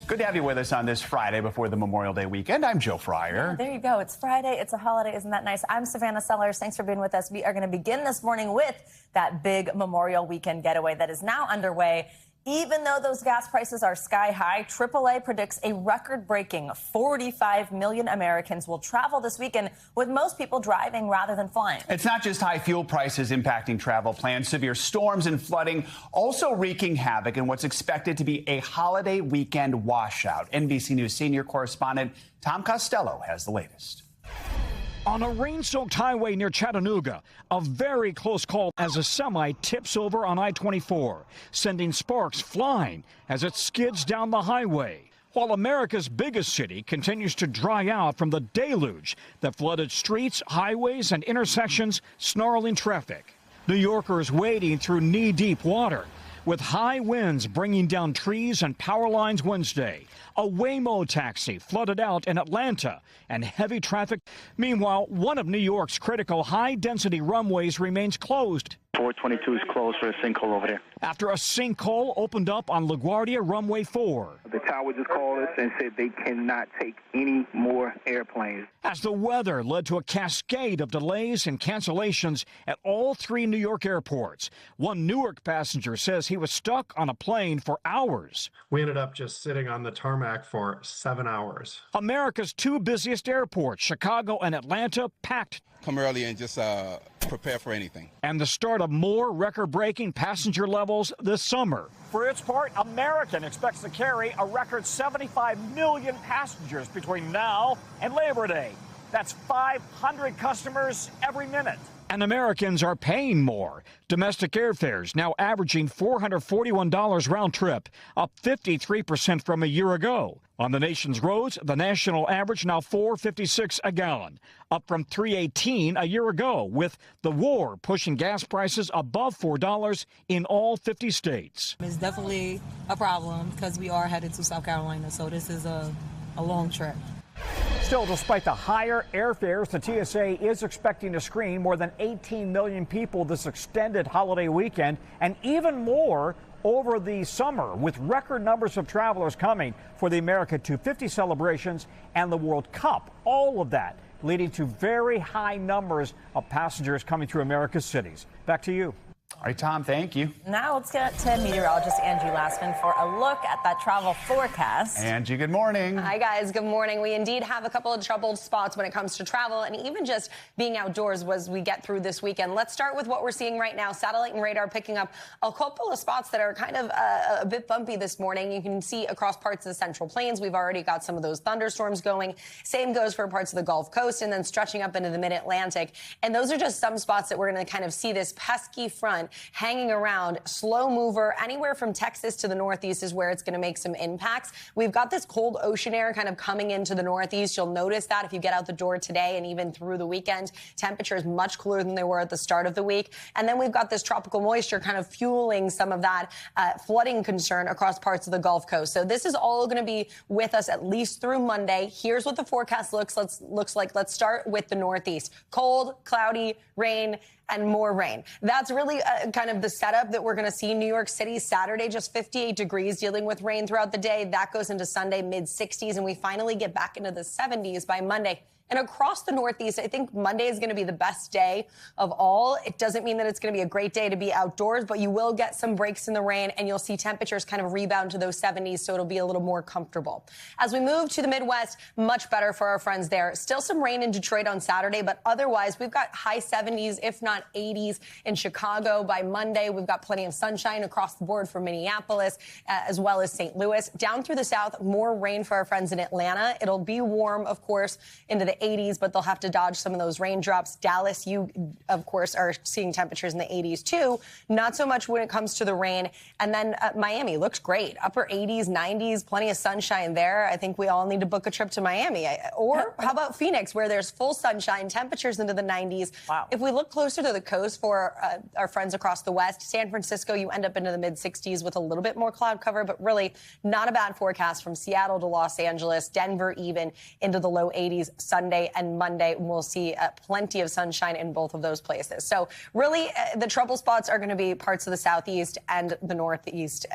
Good to have you with us on this Friday before the Memorial Day weekend. I'm Joe Fryer. Yeah, there you go. It's Friday. It's a holiday. Isn't that nice? I'm Savannah Sellers. Thanks for being with us. We are going to begin this morning with that big Memorial weekend getaway that is now underway. Even though those gas prices are sky high, AAA predicts a record-breaking 45 million Americans will travel this weekend, with most people driving rather than flying. It's not just high fuel prices impacting travel plans. Severe storms and flooding also wreaking havoc in what's expected to be a holiday weekend washout. NBC News senior correspondent Tom Costello has the latest. On a rain-soaked highway near Chattanooga, a very close call as a semi tips over on I-24, sending sparks flying as it skids down the highway. While America's biggest city continues to dry out from the deluge that flooded streets, highways, and intersections, snarling traffic. New Yorkers wading through knee-deep water, with high winds bringing down trees and power lines Wednesday. A Waymo taxi flooded out in Atlanta, and heavy traffic. Meanwhile, one of New York's critical high-density runways remains closed. 422 is closed for a sinkhole over there. After a sinkhole opened up on LaGuardia Runway 4. The tower just called us and said they cannot take any more airplanes. As the weather led to a cascade of delays and cancellations at all three New York airports. One Newark passenger says he was stuck on a plane for hours. We ended up just sitting on the tarmac for 7 hours. America's two busiest airports, Chicago and Atlanta, packed. Come early and just prepare for anything. And the start of more record-breaking passenger levels this summer. For its part, American expects to carry a record 75 million passengers between now and Labor Day. That's 500 customers every minute. And Americans are paying more. Domestic airfares now averaging $441 round trip, up 53% from a year ago. On the nation's roads, the national average now $4.56 a gallon, up from $3.18 a year ago, with the war pushing gas prices above $4 in all 50 states. It's definitely a problem because we are headed to South Carolina, so this is a long trip. Still, despite the higher airfares, the TSA is expecting to screen more than 18 million people this extended holiday weekend, and even more over the summer, with record numbers of travelers coming for the America 250 celebrations and the World Cup. All of that leading to very high numbers of passengers coming through America's cities. Back to you. All right, Tom, thank you. Now let's get to meteorologist Angie Lassman for a look at that travel forecast. Angie, good morning. Hi, guys. Good morning. We indeed have a couple of troubled spots when it comes to travel and even just being outdoors as we get through this weekend. Let's start with what we're seeing right now. Satellite and radar picking up a couple of spots that are kind of a bit bumpy this morning. You can see across parts of the Central Plains, we've already got some of those thunderstorms going. Same goes for parts of the Gulf Coast and then stretching up into the mid-Atlantic. And those are just some spots that we're going to kind of see this pesky front hanging around. Slow mover anywhere from Texas to the Northeast is where it's going to make some impacts. We've got this cold ocean air kind of coming into the Northeast. You'll notice that if you get out the door today and even through the weekend, temperatures much cooler than they were at the start of the week. And then we've got this tropical moisture kind of fueling some of that flooding concern across parts of the Gulf Coast. So this is all going to be with us at least through Monday. Here's what the forecast looks like. Let's start with the Northeast. Cold, cloudy, rain, and more rain. That's really kind of the setup that we're going to see. New York City Saturday, just 58 degrees, dealing with rain throughout the day. That goes into Sunday, mid-60s, and we finally get back into the 70s by Monday. And across the Northeast, I think Monday is going to be the best day of all. It doesn't mean that it's going to be a great day to be outdoors, but you will get some breaks in the rain, and you'll see temperatures kind of rebound to those 70s, so it'll be a little more comfortable. As we move to the Midwest, much better for our friends there. Still some rain in Detroit on Saturday, but otherwise, we've got high 70s, if not 80s in Chicago by Monday. We've got plenty of sunshine across the board for Minneapolis, as well as St. Louis. Down through the south, more rain for our friends in Atlanta. It'll be warm, of course, into the 80s, but they'll have to dodge some of those raindrops. Dallas, you, of course, are seeing temperatures in the 80s, too. Not so much when it comes to the rain. And then Miami looks great. Upper 80s, 90s, plenty of sunshine there. I think we all need to book a trip to Miami. Or how about Phoenix, where there's full sunshine, temperatures into the 90s. Wow. If we look closer to the coast for our friends across the West, San Francisco, you end up into the mid-60s with a little bit more cloud cover, but really not a bad forecast from Seattle to Los Angeles, Denver even into the low 80s, sun Sunday and Monday. We'll see plenty of sunshine in both of those places. So really, the trouble spots are going to be parts of the southeast and the northeast.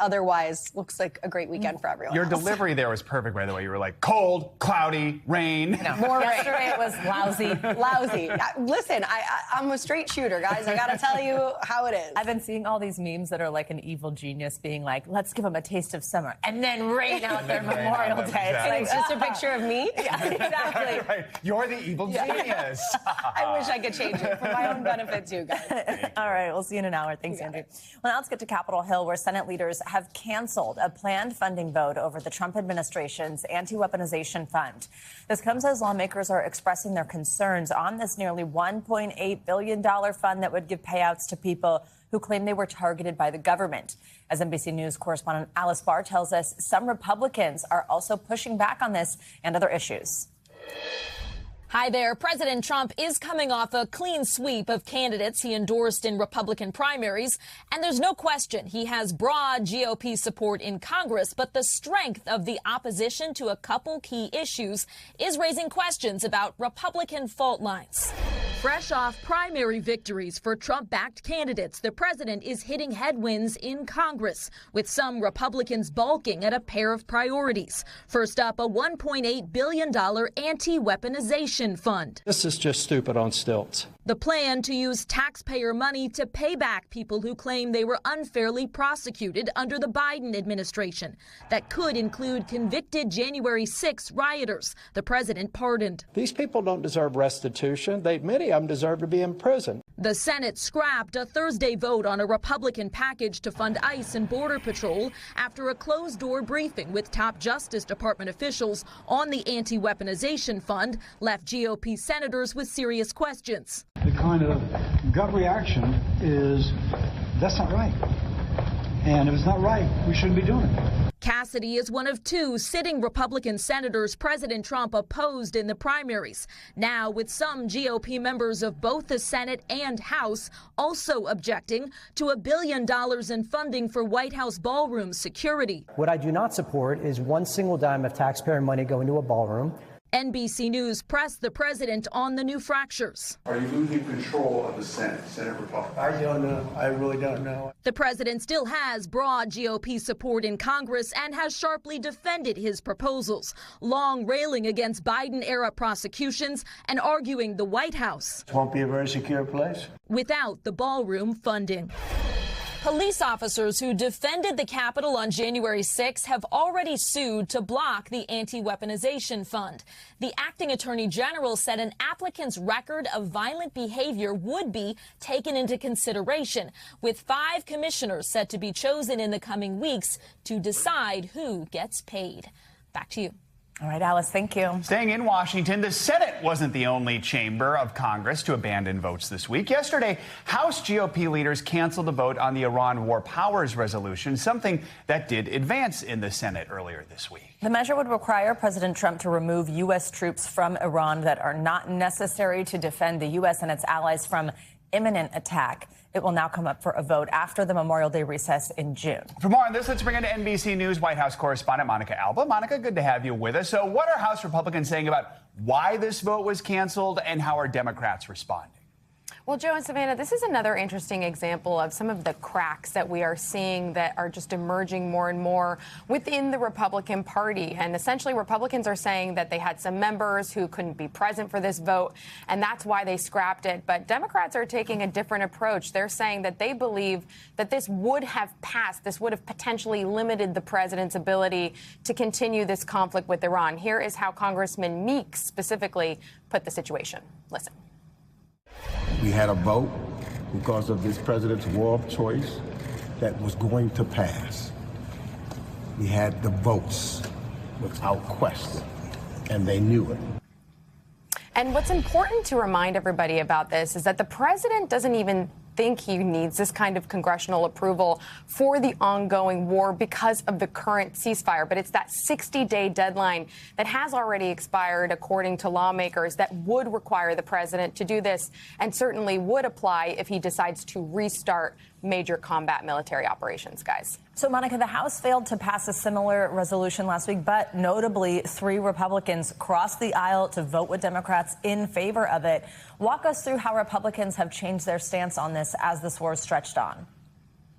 Otherwise, looks like a great weekend for everyone. Your delivery there was perfect, by the way. You were like, cold, cloudy, rain. No. More yesterday it was lousy. Lousy. Listen, I'm a straight shooter, guys. I got to tell you how it is. I've been seeing all these memes that are like an evil genius being like, let's give them a taste of summer, and then rain out their Memorial Day. Exactly. It's just a picture of me. Yeah, exactly. Right. You're the evil genius. I wish I could change it for my own benefit, too, guys. All right, we'll see you in an hour. Thanks, Andrew. Well, now let's get to Capitol Hill, where Senate leaders have canceled a planned funding vote over the Trump administration's anti-weaponization fund. This comes as lawmakers are expressing their concerns on this nearly $1.8 billion fund that would give payouts to people who claim they were targeted by the government. As NBC News correspondent Alice Barr tells us, some Republicans are also pushing back on this and other issues. Hi there. President Trump is coming off a clean sweep of candidates he endorsed in Republican primaries. And there's no question he has broad GOP support in Congress. But the strength of the opposition to a couple key issues is raising questions about Republican fault lines. Fresh off primary victories for Trump-backed candidates, the president is hitting headwinds in Congress, with some Republicans balking at a pair of priorities. First up, a $1.8 billion anti-weaponization fund. This is just stupid on stilts. The plan to use taxpayer money to pay back people who claim they were unfairly prosecuted under the Biden administration. That could include convicted January 6 rioters the president pardoned. These people don't deserve restitution. Many of them deserve to be in prison. The Senate scrapped a Thursday vote on a Republican package to fund ICE and Border Patrol after a closed-door briefing with top Justice Department officials on the anti-weaponization fund left GOP senators with serious questions. The kind of gut reaction is, that's not right. And if it's not right, we shouldn't be doing it. Cassidy is one of two sitting Republican senators President Trump opposed in the primaries. Now, with some GOP members of both the Senate and House also objecting to $1 billion in funding for White House ballroom security. What I do not support is one single dime of taxpayer money going to a ballroom. NBC News pressed the president on the new fractures. Are you losing control of the Senate Republican? I don't know. I really don't know. The president still has broad GOP support in Congress and has sharply defended his proposals, long railing against Biden-era prosecutions and arguing the White House It won't be a very secure place without the ballroom funding. Police officers who defended the Capitol on January 6 have already sued to block the anti-weaponization fund. The acting attorney general said an applicant's record of violent behavior would be taken into consideration, with 5 commissioners set to be chosen in the coming weeks to decide who gets paid. Back to you. All right, Alice, thank you. Staying in Washington, the Senate wasn't the only chamber of Congress to abandon votes this week. Yesterday, House GOP leaders canceled a vote on the Iran War Powers Resolution, something that did advance in the Senate earlier this week. The measure would require President Trump to remove U.S. troops from Iran that are not necessary to defend the U.S. and its allies from imminent attack. It will now come up for a vote after the Memorial Day recess in June. For more on this, let's bring in NBC News White House correspondent Monica Alba. Monica, good to have you with us. So what are House Republicans saying about why this vote was canceled and how are Democrats responding? Well, Joe and Savannah, this is another interesting example of some of the cracks that we are seeing that are just emerging more and more within the Republican Party. And essentially, Republicans are saying that they had some members who couldn't be present for this vote, and that's why they scrapped it. But Democrats are taking a different approach. They're saying that they believe that this would have passed. This would have potentially limited the president's ability to continue this conflict with Iran. Here is how Congressman Meeks specifically put the situation. Listen. We had a vote because of this president's war of choice that was going to pass. We had the votes without question, and they knew it. And what's important to remind everybody about this is that the president doesn't even think he needs this kind of congressional approval for the ongoing war because of the current ceasefire. But it's that 60-day deadline that has already expired, according to lawmakers, that would require the president to do this and certainly would apply if he decides to restart major combat military operations, guys. So, Monica, the House failed to pass a similar resolution last week, but notably 3 Republicans crossed the aisle to vote with Democrats in favor of it. Walk us through how Republicans have changed their stance on this as this war stretched on.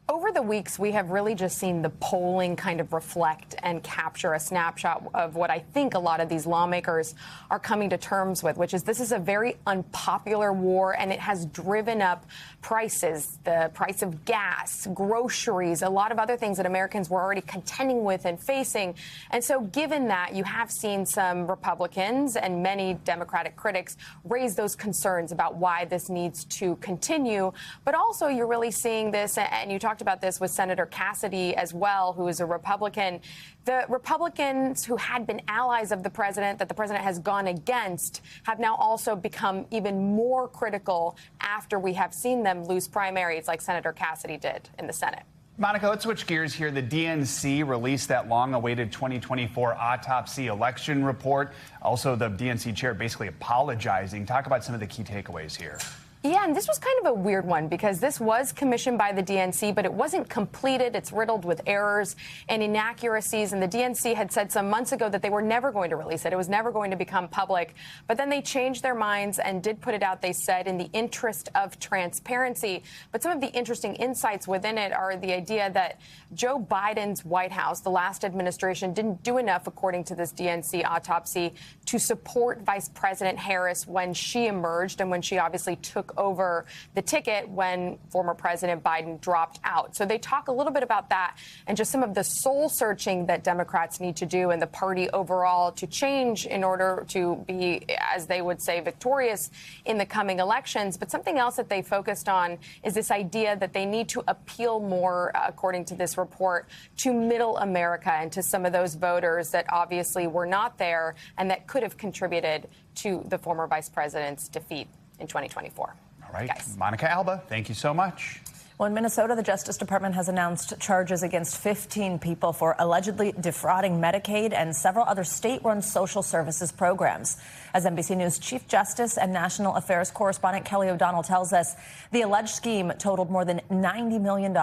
Over the weeks, we have really just seen the polling kind of reflect and capture a snapshot of what I think a lot of these lawmakers are coming to terms with, which is this is a very unpopular war, and it has driven up prices, the price of gas, groceries, a lot of other things that Americans were already contending with and facing. And so given that, you have seen some Republicans and many Democratic critics raise those concerns about why this needs to continue. But also you're really seeing this, and you talked about this with Senator Cassidy as well, who is a Republican. The Republicans who had been allies of the president, that the president has gone against, have now also become even more critical after we have seen them lose primaries like Senator Cassidy did in the Senate. Monica, let's switch gears here. The DNC released that long-awaited 2024 autopsy election report. Also, the DNC chair basically apologizing. Talk about some of the key takeaways here. Yeah, and this was kind of a weird one because this was commissioned by the DNC, but it wasn't completed. It's riddled with errors and inaccuracies, and the DNC had said some months ago that they were never going to release it. It was never going to become public, but then they changed their minds and did put it out, they said, in the interest of transparency. But some of the interesting insights within it are the idea that Joe Biden's White House, the last administration, didn't do enough, according to this DNC autopsy, to support Vice President Harris when she emerged and when she obviously took over the ticket when former President Biden dropped out. So they talk a little bit about that and just some of the soul searching that Democrats need to do and the party overall to change in order to be, as they would say, victorious in the coming elections. But something else that they focused on is this idea that they need to appeal more, according to this report, to middle America and to some of those voters that obviously were not there and that could have contributed to the former vice president's defeat in 2024. All right. Monica Alba, thank you so much. Well, in Minnesota, the Justice Department has announced charges against 15 people for allegedly defrauding Medicaid and several other state-run social services programs. As NBC News Chief Justice and National Affairs correspondent Kelly O'Donnell tells us, the alleged scheme totaled more than $90 million.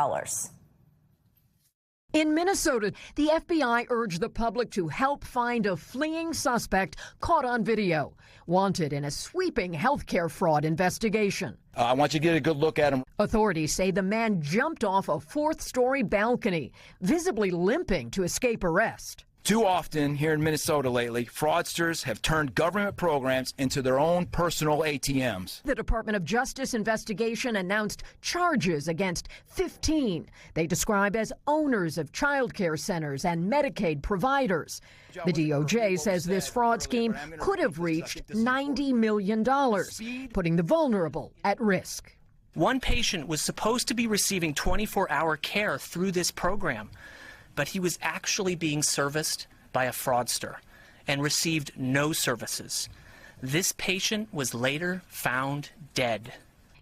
In Minnesota, the FBI urged the public to help find a fleeing suspect caught on video, wanted in a sweeping healthcare fraud investigation. I want you to get a good look at him. Authorities say the man jumped off a 4th-story balcony, visibly limping to escape arrest. Too often here in Minnesota lately, fraudsters have turned government programs into their own personal ATMs. The Department of Justice investigation announced charges against 15 they describe as owners of child care centers and Medicaid providers. The DOJ says this fraud scheme could have reached $90 million, putting the vulnerable at risk. One patient was supposed to be receiving 24-hour care through this program, but he was actually being serviced by a fraudster and received no services. This patient was later found dead.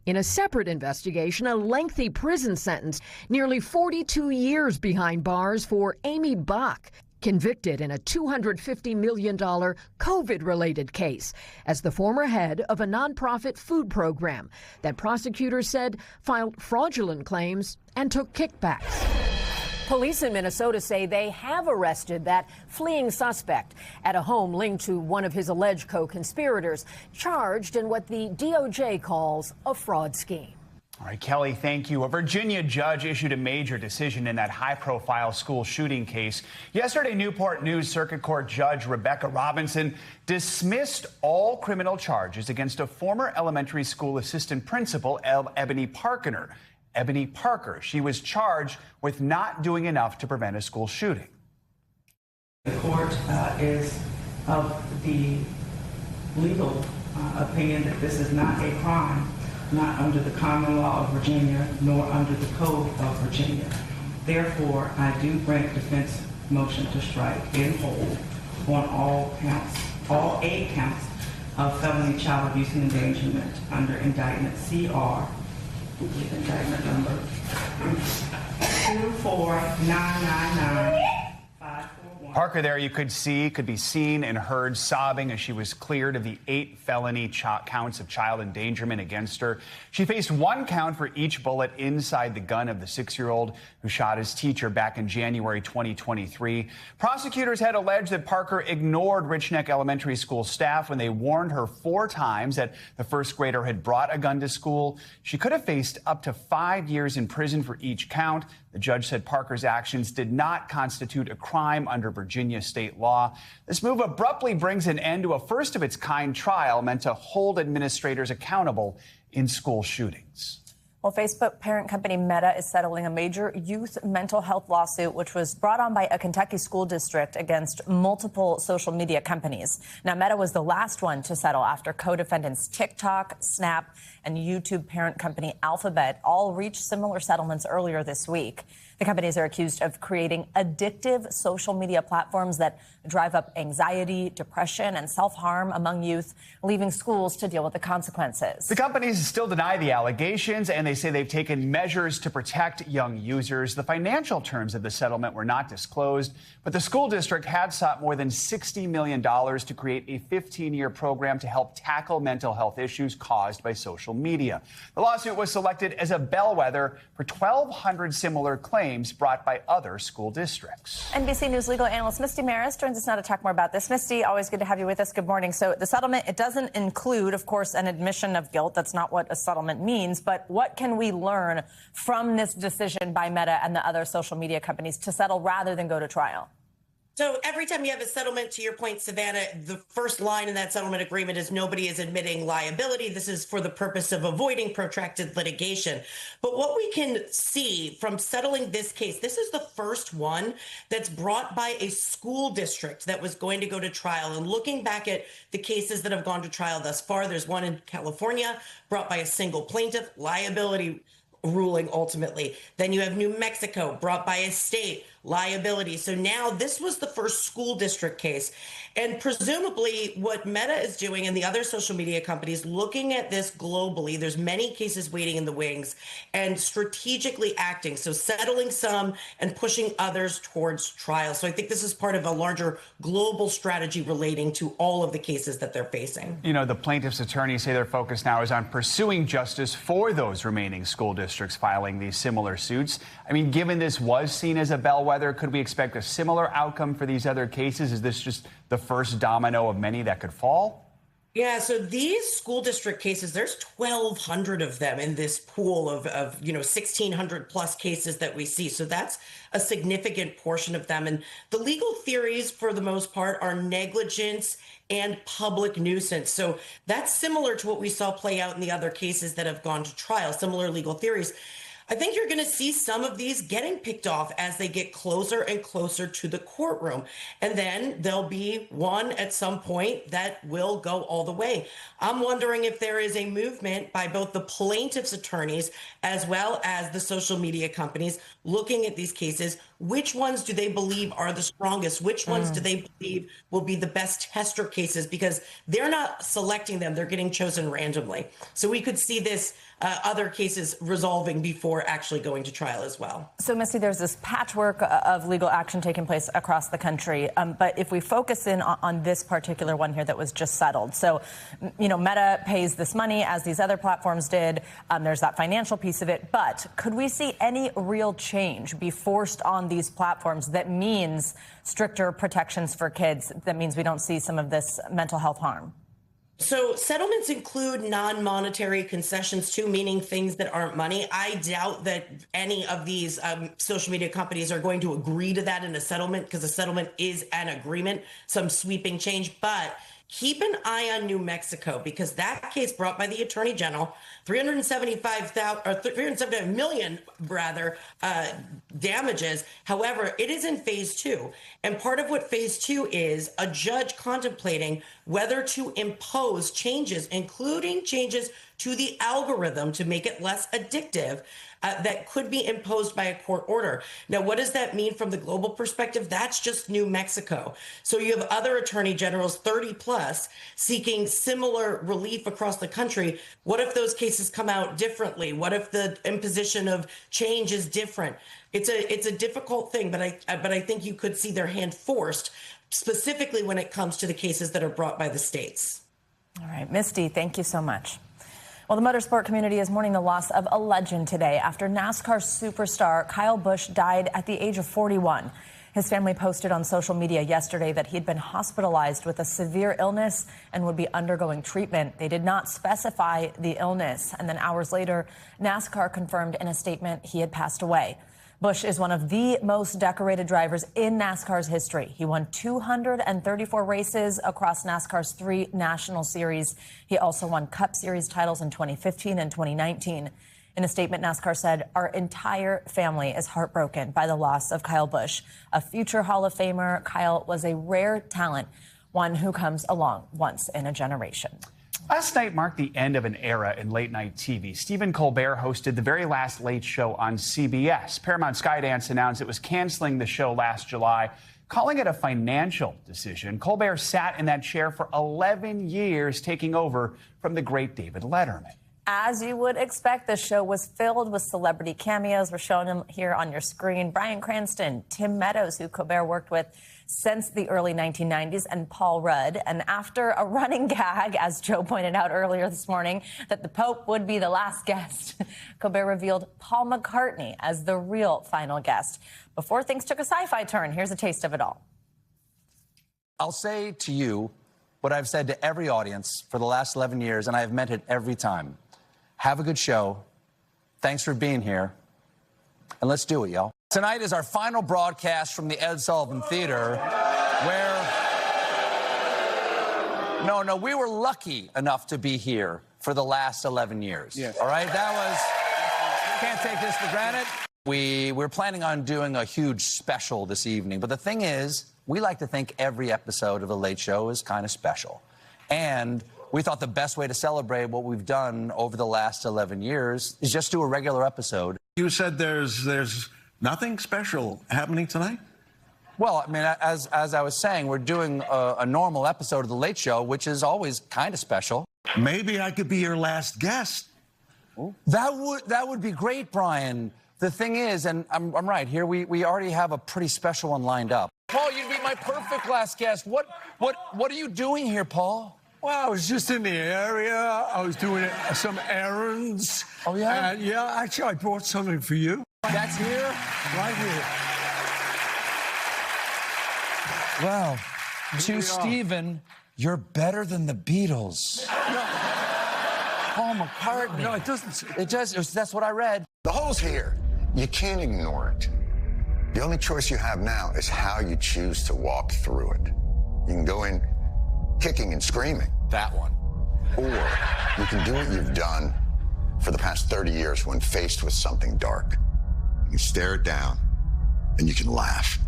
In a separate investigation, a lengthy prison sentence, nearly 42 years behind bars for Amy Bach, convicted in a $250 million COVID-related case as the former head of a nonprofit food program that prosecutors said filed fraudulent claims and took kickbacks. Police in Minnesota say they have arrested that fleeing suspect at a home linked to one of his alleged co-conspirators, charged in what the DOJ calls a fraud scheme. All right, Kelly, thank you. A Virginia judge issued a major decision in that high-profile school shooting case. Yesterday, Newport News Circuit Court Judge Rebecca Robinson dismissed all criminal charges against a former elementary school assistant principal, Ebony Parker. She was charged with not doing enough to prevent a school shooting. The court is of the legal opinion that this is not a crime, not under the common law of Virginia, nor under the code of Virginia. Therefore, I do grant defense motion to strike in whole on all counts, all 8 counts of felony child abuse and endangerment under indictment CR, with indictment number 24999-541. Parker there, you could be seen and heard sobbing as she was cleared of the 8 felony counts of child endangerment against her. She faced 1 count for each bullet inside the gun of the 6-year-old who shot his teacher back in January 2023. Prosecutors had alleged that Parker ignored Rich Neck Elementary School staff when they warned her 4 times that the first grader had brought a gun to school. She could have faced up to 5 years in prison for each count. The judge said Parker's actions did not constitute a crime under Virginia state law. This move abruptly brings an end to a first-of-its-kind trial meant to hold administrators accountable in school shootings. Well, Facebook parent company Meta is settling a major youth mental health lawsuit, which was brought on by a Kentucky school district against multiple social media companies. Now, Meta was the last one to settle after co-defendants TikTok, Snap, and YouTube parent company Alphabet all reached similar settlements earlier this week. The companies are accused of creating addictive social media platforms that drive up anxiety, depression, and self-harm among youth, leaving schools to deal with the consequences. The companies still deny the allegations, and they say they've taken measures to protect young users. The financial terms of the settlement were not disclosed, but the school district had sought more than $60 million to create a 15-year program to help tackle mental health issues caused by social media. The lawsuit was selected as a bellwether for 1,200 similar claims brought by other school districts. NBC News legal analyst Misty Maris joins us now to talk more about this. Misty, always good to have you with us. Good morning. So the settlement, it doesn't include, of course, an admission of guilt. That's not what a settlement means. But what can we learn from this decision by Meta and the other social media companies to settle rather than go to trial? So every time you have a settlement, to your point, Savannah, the first line in that settlement agreement is nobody is admitting liability. This is for the purpose of avoiding protracted litigation. But what we can see from settling this case, this is the first one that's brought by a school district that was going to go to trial. And looking back at the cases that have gone to trial thus far, there's one in California brought by a single plaintiff, liability ruling ultimately. Then you have New Mexico brought by a state, liability. So now this was the first school district case. And presumably what Meta is doing and the other social media companies looking at this globally, there's many cases waiting in the wings and strategically acting. So settling some and pushing others towards trial. So I think this is part of a larger global strategy relating to all of the cases that they're facing. You know, the plaintiffs' attorneys say their focus now is on pursuing justice for those remaining school districts filing these similar suits. I mean, given this was seen as a bellwether, could we expect a similar outcome for these other cases? Is this just the first domino of many that could fall? Yeah, so these school district cases, there's 1,200 of them in this pool of 1,600 plus cases that we see. So that's a significant portion of them. And the legal theories, for the most part, are negligence and public nuisance. So that's similar to what we saw play out in the other cases that have gone to trial, similar legal theories. I think you're going to see some of these getting picked off as they get closer and closer to the courtroom. And then there'll be one at some point that will go all the way. I'm wondering if there is a movement by both the plaintiffs' attorneys as well as the social media companies looking at these cases. Which ones do they believe are the strongest? Which ones do they believe will be the best tester cases? Because they're not selecting them. They're getting chosen randomly. So we could see this other cases resolving before actually going to trial as well. So, Misty, there's this patchwork of legal action taking place across the country. But if we focus in on this particular one here that was just settled. So, you know, Meta pays this money as these other platforms did. There's that financial piece of it. But could we see any real change be forced on these platforms that means stricter protections for kids, that means we don't see some of this mental health harm? So settlements include non-monetary concessions too, meaning things that aren't money. I doubt that any of these social media companies are going to agree to that in a settlement, because a settlement is an agreement, some sweeping change. But keep an eye on New Mexico, because that case brought by the Attorney General, $375 million damages. However, it is in phase 2. And part of what phase 2 is, a judge contemplating whether to impose changes, including changes to the algorithm to make it less addictive that could be imposed by a court order. Now, what does that mean from the global perspective? That's just New Mexico. So you have other attorney generals, 30 plus, seeking similar relief across the country. What if those cases come out differently? What if the imposition of change is different? It's a difficult thing, but I think you could see their hand forced, specifically when it comes to the cases that are brought by the states. All right, Misty, thank you so much. Well, the motorsport community is mourning the loss of a legend today after NASCAR superstar Kyle Busch died at the age of 41. His family posted on social media yesterday that he'd been hospitalized with a severe illness and would be undergoing treatment. They did not specify the illness. And then hours later, NASCAR confirmed in a statement he had passed away. Busch is one of the most decorated drivers in NASCAR's history. He won 234 races across NASCAR's 3 national series. He also won Cup Series titles in 2015 and 2019. In a statement, NASCAR said, "Our entire family is heartbroken by the loss of Kyle Busch. A future Hall of Famer, Kyle was a rare talent, one who comes along once in a generation." Last night marked the end of an era in late-night TV. Stephen Colbert hosted the very last Late Show on CBS. Paramount Skydance announced it was canceling the show last July, calling it a financial decision. Colbert sat in that chair for 11 years, taking over from the great David Letterman. As you would expect, the show was filled with celebrity cameos. We're showing them here on your screen. Bryan Cranston, Tim Meadows, who Colbert worked with since the early 1990s, and Paul Rudd. And after a running gag, as Joe pointed out earlier this morning, that the Pope would be the last guest, Colbert revealed Paul McCartney as the real final guest. Before things took a sci-fi turn, here's a taste of it all. I'll say to you what I've said to every audience for the last 11 years, and I have meant it every time. Have a good show. Thanks for being here. And let's do it, y'all. Tonight is our final broadcast from the Ed Sullivan Theater, where... No, we were lucky enough to be here for the last 11 years. Yes. All right? That was... Can't take this for granted. We're planning on doing a huge special this evening, but the thing is, we like to think every episode of The Late Show is kind of special. And we thought the best way to celebrate what we've done over the last 11 years is just do a regular episode. You said there's nothing special happening tonight? Well, I mean, as I was saying, we're doing a normal episode of The Late Show, which is always kind of special. Maybe I could be your last guest. That would be great, Brian. The thing is, and I'm right, here we already have a pretty special one lined up. Paul, you'd be my perfect last guest. What are you doing here, Paul? Well, I was just in the area. I was doing some errands. Oh, yeah? And, yeah, actually, I brought something for you. That's here? Right here. Wow. To Stephen, you're better than the Beatles. No. Paul McCartney. No, it doesn't. That's what I read. The hole's here. You can't ignore it. The only choice you have now is how you choose to walk through it. You can go in kicking and screaming. That one. Or you can do what you've done for the past 30 years when faced with something dark. You stare it down, and you can laugh.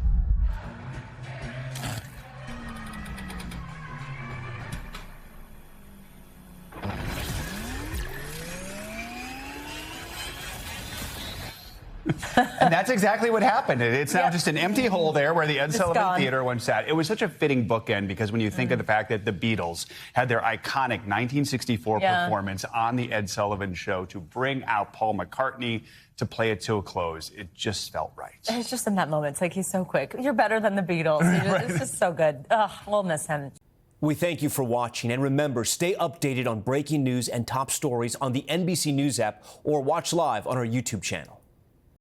And that's exactly what happened. It's now just an empty hole there where the Ed Sullivan Theater once sat. It was such a fitting bookend because when you think of the fact that the Beatles had their iconic 1964 performance on the Ed Sullivan Show to bring out Paul McCartney to play it to a close, it just felt right. It's just in that moment. It's like he's so quick. You're better than the Beatles. It's just so good. Ugh, we'll miss him. We thank you for watching, and remember, stay updated on breaking news and top stories on the NBC News app or watch live on our YouTube channel.